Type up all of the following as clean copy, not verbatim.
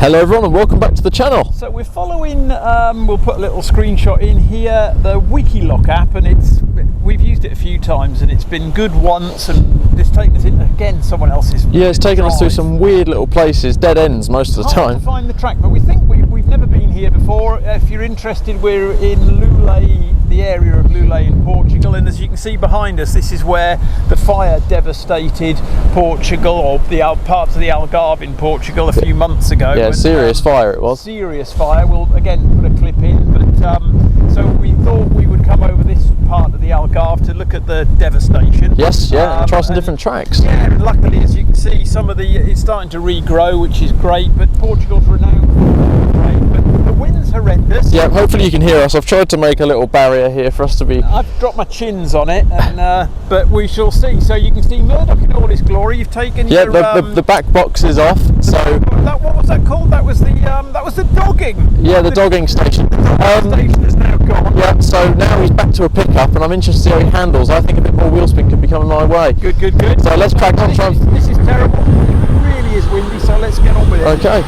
Hello everyone and welcome back to the channel. So we're following, we'll put a little screenshot in here, the Wikiloc app, and we've used it a few times and it's been good once, and it's taken us in again someone else's. Yeah, it's taken us through some weird little places, dead ends most of the time. Hard to find the track, but we think we've never been here before. If you're interested, we're in Loulé, the area of Loulé in Portugal, and as you can see behind us, this is where the fire devastated Portugal, or the parts of the Algarve in Portugal a few months ago. Yeah, serious fire it was. Serious fire. We'll again put a clip in, but so we thought we would come over this part of the Algarve to look at the devastation. Yes, yeah, and try some different tracks. Yeah, and luckily, as you can see, some of it's starting to regrow, which is great, but Portugal's renowned for rain, but the wind's horrendous. Yeah, hopefully you can hear us. I've tried to make a little barrier here for us to be... I've dropped my chins on it, and but we shall see. So you can see Murdoch in all his glory. You've taken yeah, your... the back box is off, so... What was that called? That was the dogging. Yeah, the dogging station. The station is now gone. Yeah, so now he's back to a pickup, and I'm interested to see how he handles. I think a bit more wheel spin could be coming my way. Good, good, good. So let's crack on. This is terrible. It really is windy, so let's get on with it. Okay.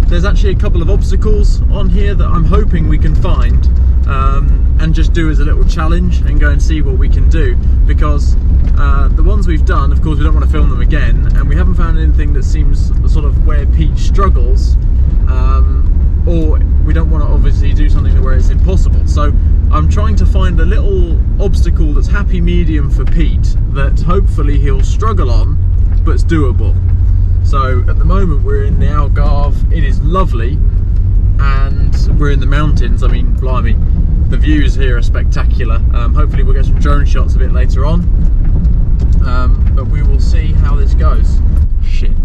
There's actually a couple of obstacles on here that I'm hoping we can find and just do as a little challenge and go and see what we can do, because the ones we've done, of course, we don't want to film them again, and we haven't found anything that seems sort of where Pete struggles, or we don't want to obviously do something where it's impossible. So I'm trying to find a little obstacle that's happy medium for Pete that hopefully he'll struggle on but's doable. So at the moment we're in the Algarve. It is lovely and we're in the mountains. I mean, blimey, the views here are spectacular. Hopefully we'll get some drone shots a bit later on, but we will see how this goes. Shit.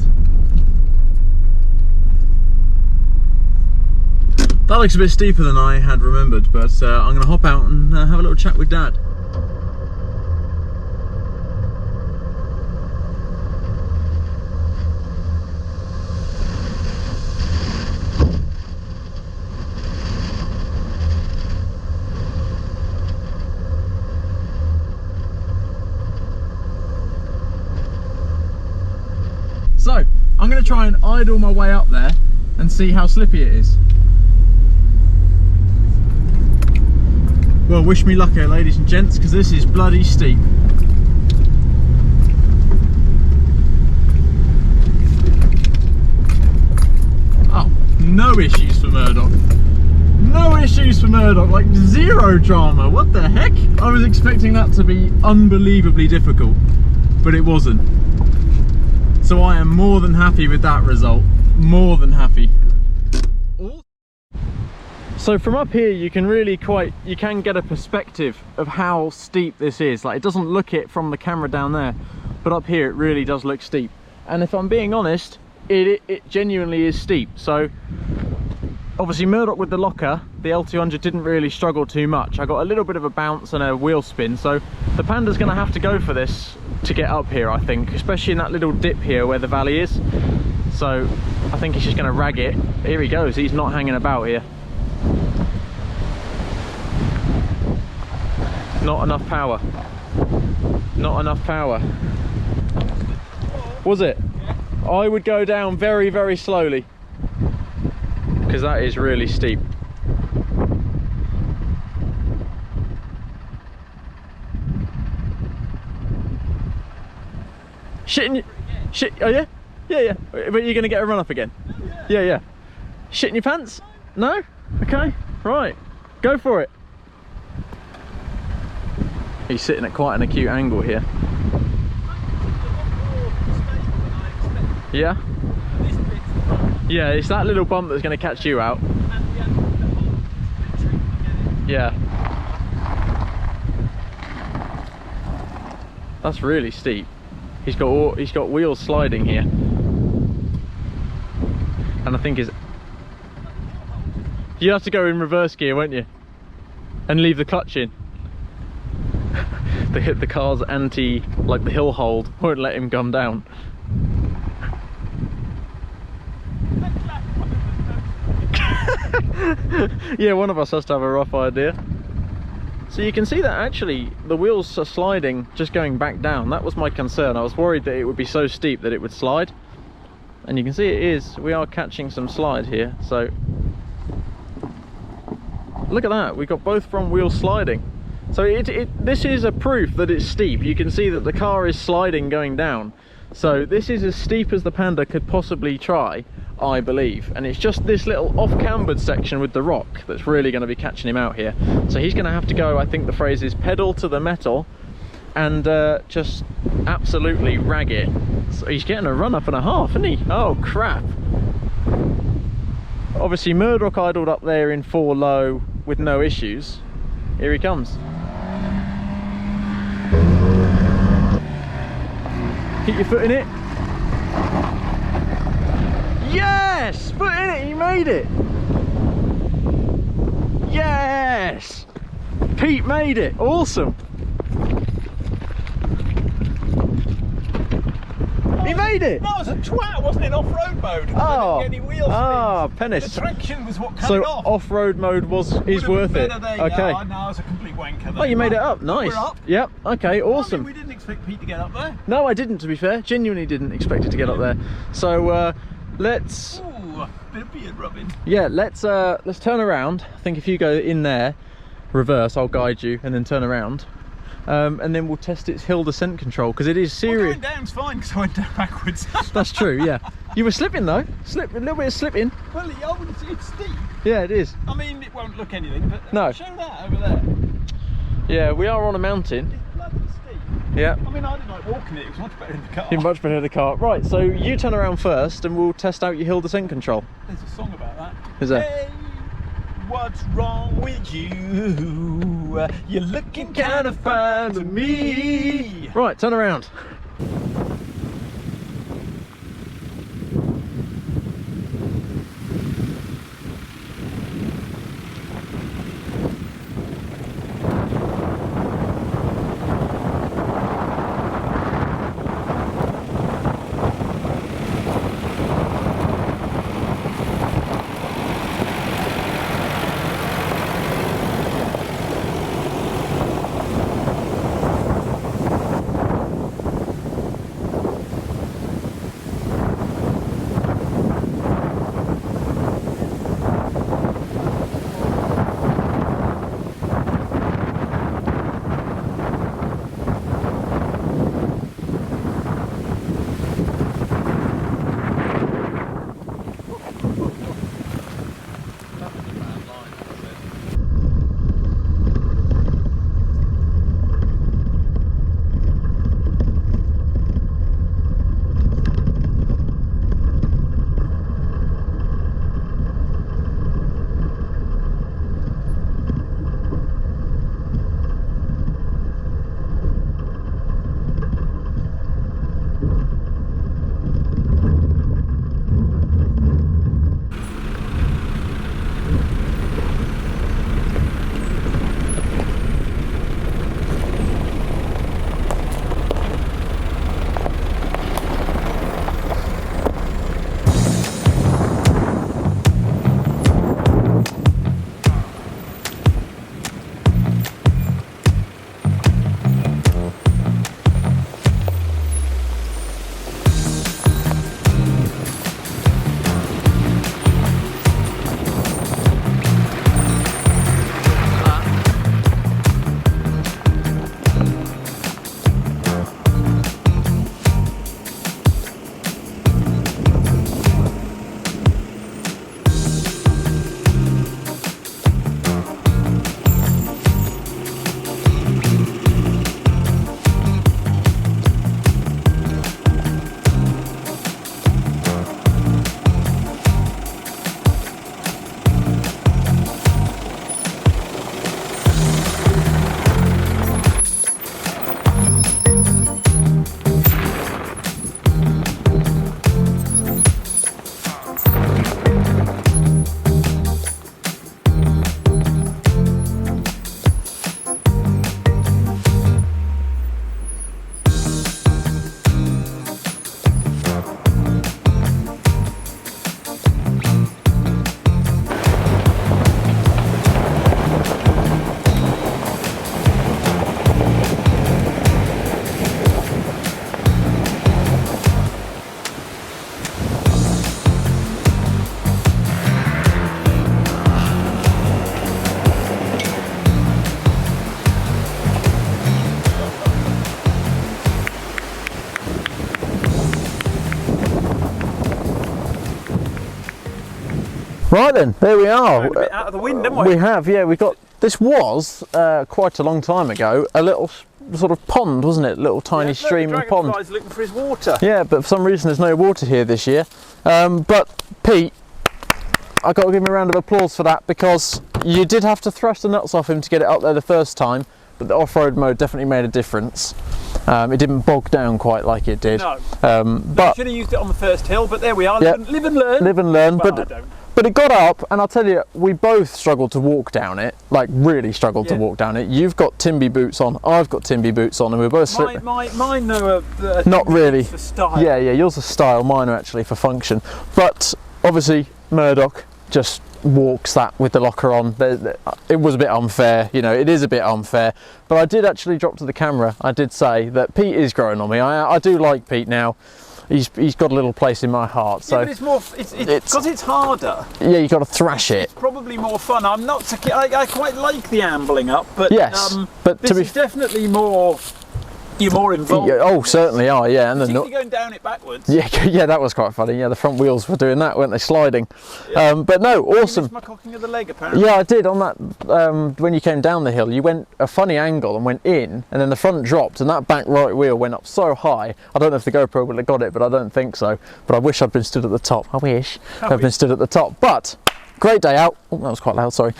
That looks a bit steeper than I had remembered, but I'm going to hop out and have a little chat with Dad. So, I'm going to try and idle my way up there and see how slippy it is. Well, wish me luck here, ladies and gents, because this is bloody steep. Oh, no issues for Murdoch. No issues for Murdoch, like zero drama. What the heck? I was expecting that to be unbelievably difficult, but it wasn't. So I am more than happy with that result, more than happy. So from up here you can really you can get a perspective of how steep this is. Like, it doesn't look it from the camera down there, but up here it really does look steep. And if I'm being honest, it genuinely is steep. So obviously Murdoch with the locker, the L200 didn't really struggle too much. I got a little bit of a bounce and a wheel spin, so the Panda's going to have to go for this to get up here, I think, especially in that little dip here where the valley is. So I think he's just going to rag it. Here he goes, he's not hanging about here. Not enough power. Not enough power. Was it? Yeah. I would go down very, very slowly, because that is really steep. Shit, oh yeah? Yeah. But you're gonna get a run up again? Yeah. Shit in your pants? No? Okay, right. Go for it. He's sitting at quite an acute angle here. Yeah? Yeah, it's that little bump that's gonna catch you out. Yeah. That's really steep. He's got wheels sliding here, and I think you have to go in reverse gear, won't you, and leave the clutch in. The car's the hill hold won't let him come down. Yeah, one of us has to have a rough idea. So you can see that actually the wheels are sliding, just going back down. That was my concern. I was worried that it would be so steep that it would slide. And you can see it is. We are catching some slide here. So look at that. We've got both front wheels sliding. So this is a proof that it's steep. You can see that the car is sliding going down. So this is as steep as the Panda could possibly try, I believe. And it's just this little off-cambered section with the rock that's really going to be catching him out here. So he's going to have to go, I think the phrase is pedal to the metal, and just absolutely rag it. So he's getting a run up and a half, isn't he? Oh crap. Obviously Murdoch idled up there in 4 low with no issues. Here he comes. Keep your foot in it. Yes! Foot in it, he made it! Yes! Pete made it, awesome! He made it! That was a twat, wasn't it? Off-road mode. Oh, I didn't get any wheel spins. pennice. The traction was what cut So it off. off-road mode is worth it. Okay. Oh, no, I was a complete wanker. Oh, you made it up. Nice. We're up. Yep. Okay. Awesome. I mean, we didn't expect Pete to get up there. No, I didn't. To be fair, genuinely didn't expect it to get up there. So let's. Ooh, bit of beard rubbing. Yeah. Let's turn around. I think if you go in there, reverse, I'll guide you, and then turn around. And then we'll test its hill descent control, because it is serious. Well, going down's fine because I went down backwards. That's true, yeah. You were slipping though, a little bit of slipping. Well, it's steep. Yeah, it is. I mean, it won't look anything, but No. show that over there. Yeah, we are on a mountain. It's bloody steep. Yeah. I mean, I didn't like walking it. It was much better in the car. You're much better in the car. Right, so you turn around first, and we'll test out your hill descent control. There's a song about that. Is there? Hey, what's wrong with you? You're looking kind of fine to me. Right, turn around. Right then, there we are. A bit out of the wind, haven't we? We have, yeah. We got. This was quite a long time ago. A little sort of pond, wasn't it? Little tiny stream and pond. Dragonfly's looking for his water. Yeah, but for some reason there's no water here this year. But Pete, I got to give him a round of applause for that, because you did have to thrash the nuts off him to get it up there the first time. But the off-road mode definitely made a difference. It didn't bog down quite like it did. No. But should have used it on the first hill, but there we are. Yeah. Live and learn. Live and learn. Well, But it got up, and I'll tell you, we both struggled to walk down it, like really struggled to walk down it. You've got Timby boots on, I've got Timby boots on, and we're both slipping. Mine are not really for style. Yeah, yours are style, mine are actually for function. But obviously Murdoch just walks that with the locker on. It was a bit unfair, you know, it is a bit unfair. But I did actually drop to the camera, I did say that Pete is growing on me. I do like Pete now. He's got a little place in my heart. So yeah, but it's more, because it's harder. Yeah, you got to thrash it. It's probably more fun. I'm not. I quite like the ambling up, but yes, but this is definitely more. You're more involved. Yeah, oh, certainly are. Yeah, and then going down it backwards. Yeah, that was quite funny. Yeah, the front wheels were doing that, weren't they? Sliding. Yeah. But no, awesome. You missed my cocking of the leg, apparently. Yeah, I did on that. When you came down the hill, you went a funny angle and went in, and then the front dropped, and that back right wheel went up so high. I don't know if the GoPro would have got it, but I don't think so. But I wish I'd been stood at the top. I wish I'd been stood at the top. But great day out. Oh, that was quite loud. Sorry.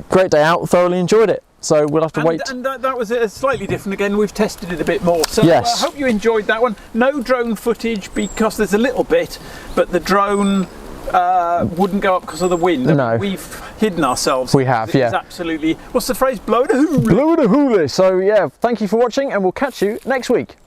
Great day out. Thoroughly enjoyed it. So we'll have to wait. And that was slightly different again. We've tested it a bit more. So yes. I hope you enjoyed that one. No drone footage because there's a little bit, but the drone wouldn't go up because of the wind. No. We've hidden ourselves. We have, yeah. It's absolutely, what's the phrase? Blow the Loulé. Blow the Loulé. So yeah, thank you for watching, and we'll catch you next week.